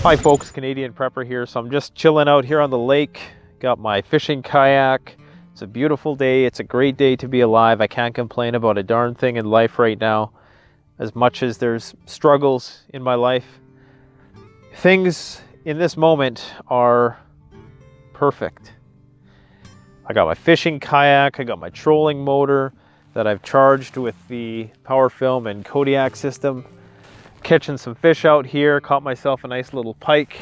Hi folks, Canadian Prepper here. So I'm just chilling out here on the lake. Got my fishing kayak. It's a beautiful day. It's a great day to be alive. I can't complain about a darn thing in life right now. As much as there's struggles in my life, things in this moment are perfect. I got my fishing kayak. I got my trolling motor that I've charged with the Power Film and Kodiak system. Catching some fish out here, caught myself a nice little pike.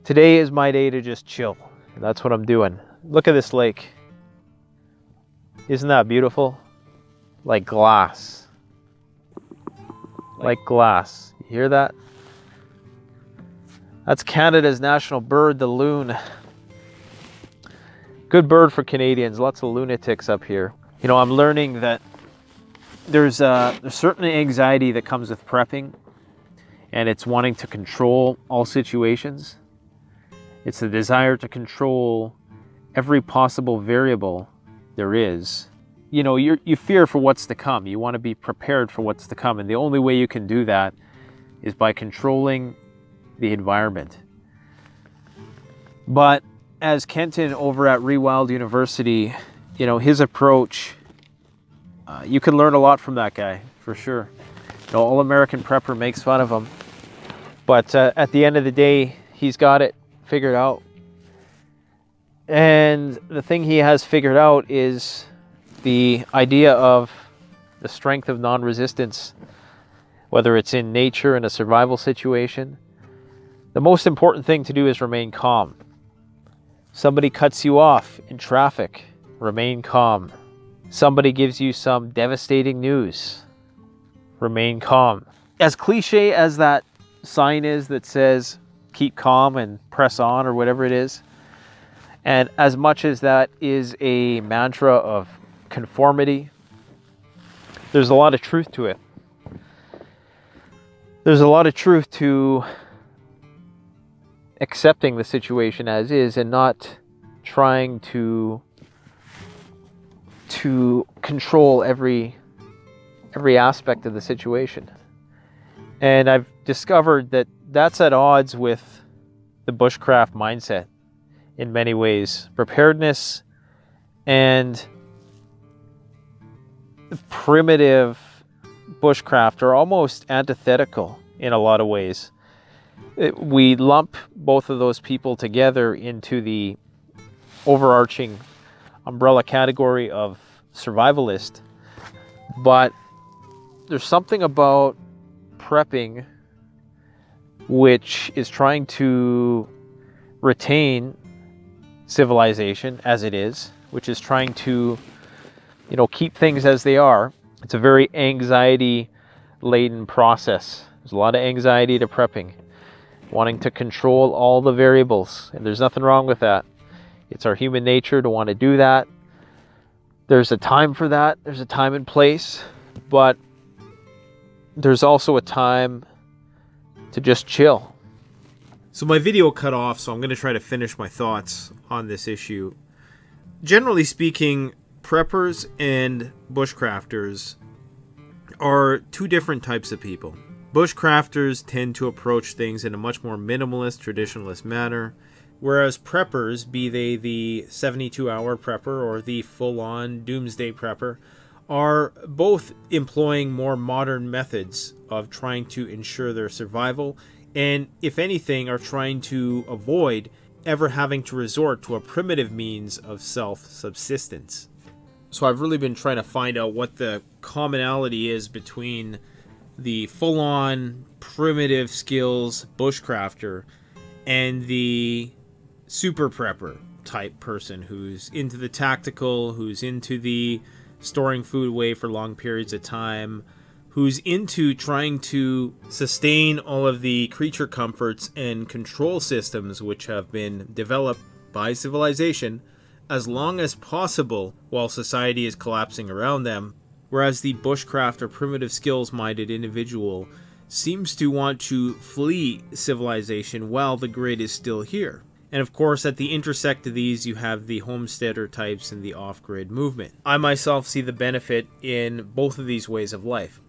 Today is my day to just chill. That's what I'm doing. Look at this lake. Isn't that beautiful? Like glass. Like glass. You hear that? That's Canada's national bird, the loon. Good bird for Canadians. Lots of lunatics up here. You know, I'm learning that there's certain anxiety that comes with prepping, and it's wanting to control all situations. It's the desire to control every possible variable there is. You know, you fear for what's to come. You want to be prepared for what's to come, and the only way you can do that is by controlling the environment. But as Kenton over at Rewild University, you know, his approach, you can learn a lot from that guy, for sure. You know, All-American Prepper makes fun of him, but at the end of the day, he's got it figured out. And the thing he has figured out is the idea of the strength of non-resistance, whether it's in nature, in a survival situation. The most important thing to do is remain calm. Somebody cuts you off in traffic, remain calm. Somebody gives you some devastating news, remain calm. As cliche as that sign is that says, keep calm and press on, or whatever it is, and as much as that is a mantra of conformity, there's a lot of truth to it. There's a lot of truth to accepting the situation as is and not trying to control every aspect of the situation. And I've discovered that that's at odds with the bushcraft mindset in many ways. Preparedness and primitive bushcraft are almost antithetical in a lot of ways. We lump both of those people together into the overarching umbrella category of survivalist, but there's something about prepping which is trying to retain civilization as it is, which is trying to, you know, keep things as they are. It's a very anxiety-laden process. There's a lot of anxiety to prepping, wanting to control all the variables, and there's nothing wrong with that. It's our human nature to want to do that. There's a time for that. There's a time and place, but there's also a time to just chill. So my video cut off, so I'm going to try to finish my thoughts on this issue. Generally speaking, preppers and bushcrafters are two different types of people. Bushcrafters tend to approach things in a much more minimalist, traditionalist manner, whereas preppers, be they the 72-hour prepper or the full-on doomsday prepper, are both employing more modern methods of trying to ensure their survival, and if anything, are trying to avoid ever having to resort to a primitive means of self-subsistence. So I've really been trying to find out what the commonality is between the full-on primitive skills bushcrafter and the super prepper type person who's into the tactical, who's into the storing food away for long periods of time, who's into trying to sustain all of the creature comforts and control systems which have been developed by civilization as long as possible while society is collapsing around them, whereas the bushcraft or primitive skills-minded individual seems to want to flee civilization while the grid is still here. And of course, at the intersect of these, you have the homesteader types and the off-grid movement. I myself see the benefit in both of these ways of life.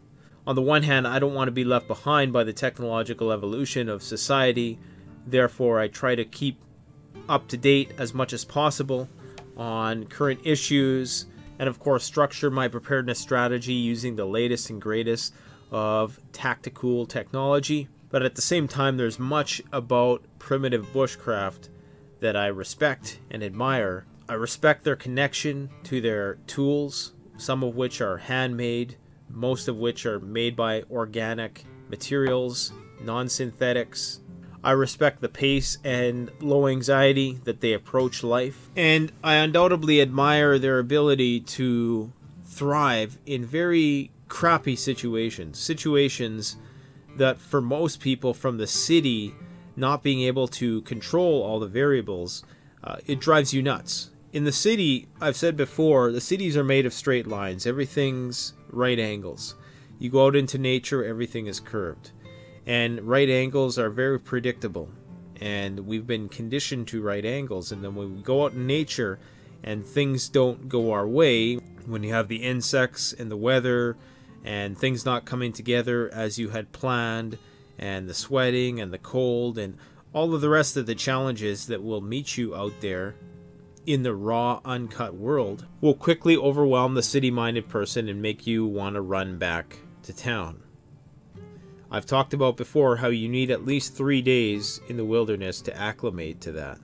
On the one hand, I don't want to be left behind by the technological evolution of society. Therefore, I try to keep up to date as much as possible on current issues, and of course structure my preparedness strategy using the latest and greatest of tactical technology. But at the same time, there's much about primitive bushcraft that I respect and admire. I respect their connection to their tools, some of which are handmade, most of which are made by organic materials, non-synthetics. I respect the pace and low anxiety that they approach life, and I undoubtedly admire their ability to thrive in very crappy situations that for most people from the city, not being able to control all the variables, it drives you nuts. In the city, I've said before, the cities are made of straight lines. Everything's right angles. You go out into nature, everything is curved. And right angles are very predictable, and we've been conditioned to right angles. And then when we go out in nature and things don't go our way, when you have the insects and the weather and things not coming together as you had planned, and the sweating and the cold and all of the rest of the challenges that will meet you out there in the raw, uncut world, will quickly overwhelm the city-minded person and make you want to run back to town. I've talked about before how you need at least 3 days in the wilderness to acclimate to that.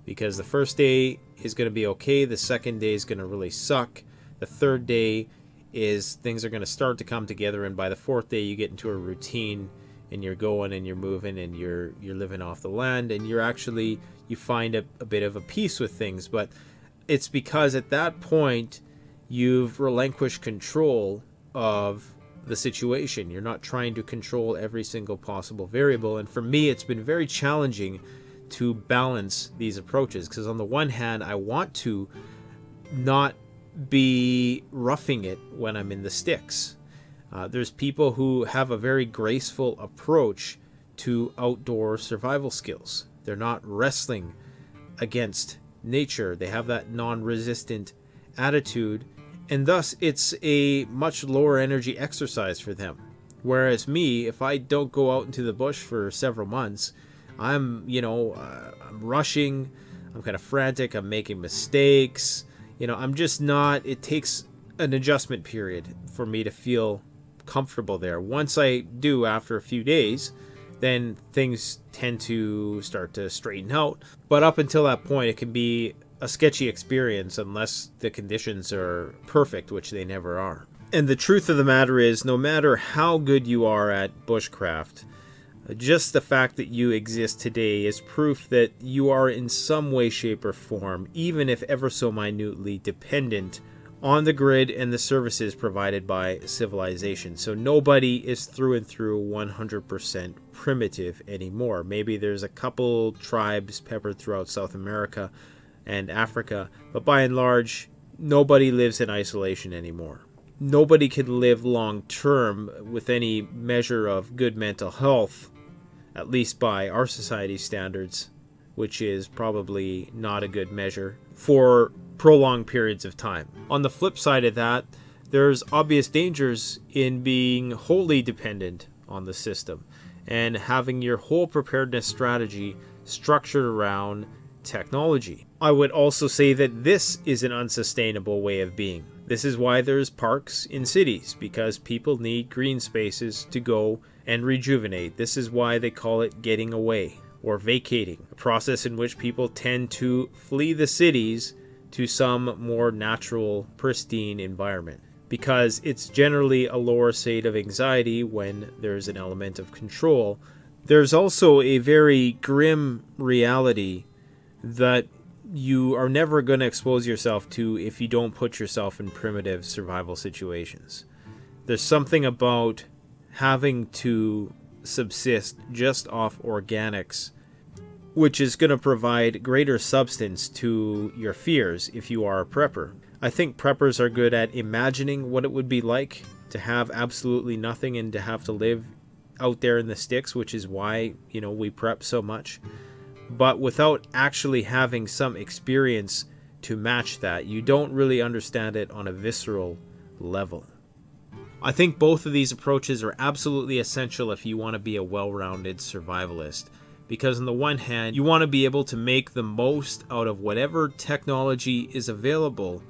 Because the first day is going to be okay, the second day is going to really suck, the third day is things are going to start to come together, and by the fourth day you get into a routine and you're going and you're moving and you're living off the land, and you find a bit of a peace with things. But it's because at that point you've relinquished control of the situation. You're not trying to control every single possible variable. And for me, it's been very challenging to balance these approaches, because on the one hand, I want to not be roughing it when I'm in the sticks. There's people who have a very graceful approach to outdoor survival skills. They're not wrestling against nature. They have that non-resistant attitude, and thus it's a much lower energy exercise for them. Whereas me, if I don't go out into the bush for several months, I'm rushing, I'm kind of frantic, I'm making mistakes. I'm just not, it takes an adjustment period for me to feel comfortable there. Once I do, after a few days, then things tend to start to straighten out. But up until that point, it can be a sketchy experience unless the conditions are perfect, which they never are. And the truth of the matter is, no matter how good you are at bushcraft, just the fact that you exist today is proof that you are in some way, shape, or form, even if ever so minutely, dependent on the grid and the services provided by civilization. So nobody is through and through 100% primitive anymore. Maybe there's a couple tribes peppered throughout South America and Africa, but by and large, nobody lives in isolation anymore. Nobody can live long term with any measure of good mental health, at least by our society's standards, which is probably not a good measure, for prolonged periods of time. On the flip side of that, there's obvious dangers in being wholly dependent on the system and having your whole preparedness strategy structured around technology. I would also say that this is an unsustainable way of being. This is why there's parks in cities, because people need green spaces to go and rejuvenate. This is why they call it getting away or vacating, a process in which people tend to flee the cities to some more natural, pristine environment, because it's generally a lower state of anxiety when there's an element of control. There's also a very grim reality that you are never going to expose yourself to if you don't put yourself in primitive survival situations. There's something about having to subsist just off organics, which is going to provide greater substance to your fears if you are a prepper. I think preppers are good at imagining what it would be like to have absolutely nothing and to have to live out there in the sticks, which is why, we prep so much. But without actually having some experience to match that, you don't really understand it on a visceral level. I think both of these approaches are absolutely essential if you want to be a well-rounded survivalist. Because on the one hand, you want to be able to make the most out of whatever technology is available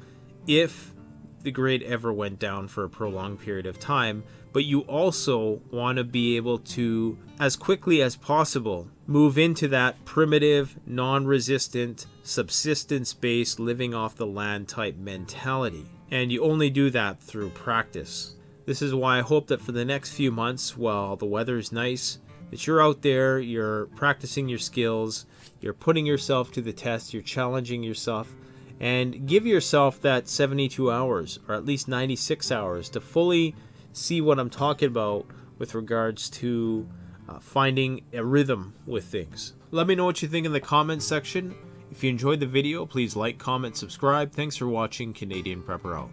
if the grid ever went down for a prolonged period of time, but you also want to be able to, as quickly as possible, move into that primitive, non-resistant, subsistence-based, living off the land type mentality. And you only do that through practice. This is why I hope that for the next few months, while the weather's nice, that you're out there, you're practicing your skills, you're putting yourself to the test, you're challenging yourself, and give yourself that 72 hours, or at least 96 hours, to fully see what I'm talking about with regards to finding a rhythm with things. Let me know what you think in the comments section. If you enjoyed the video, please like, comment, subscribe. Thanks for watching. Canadian Prepper out.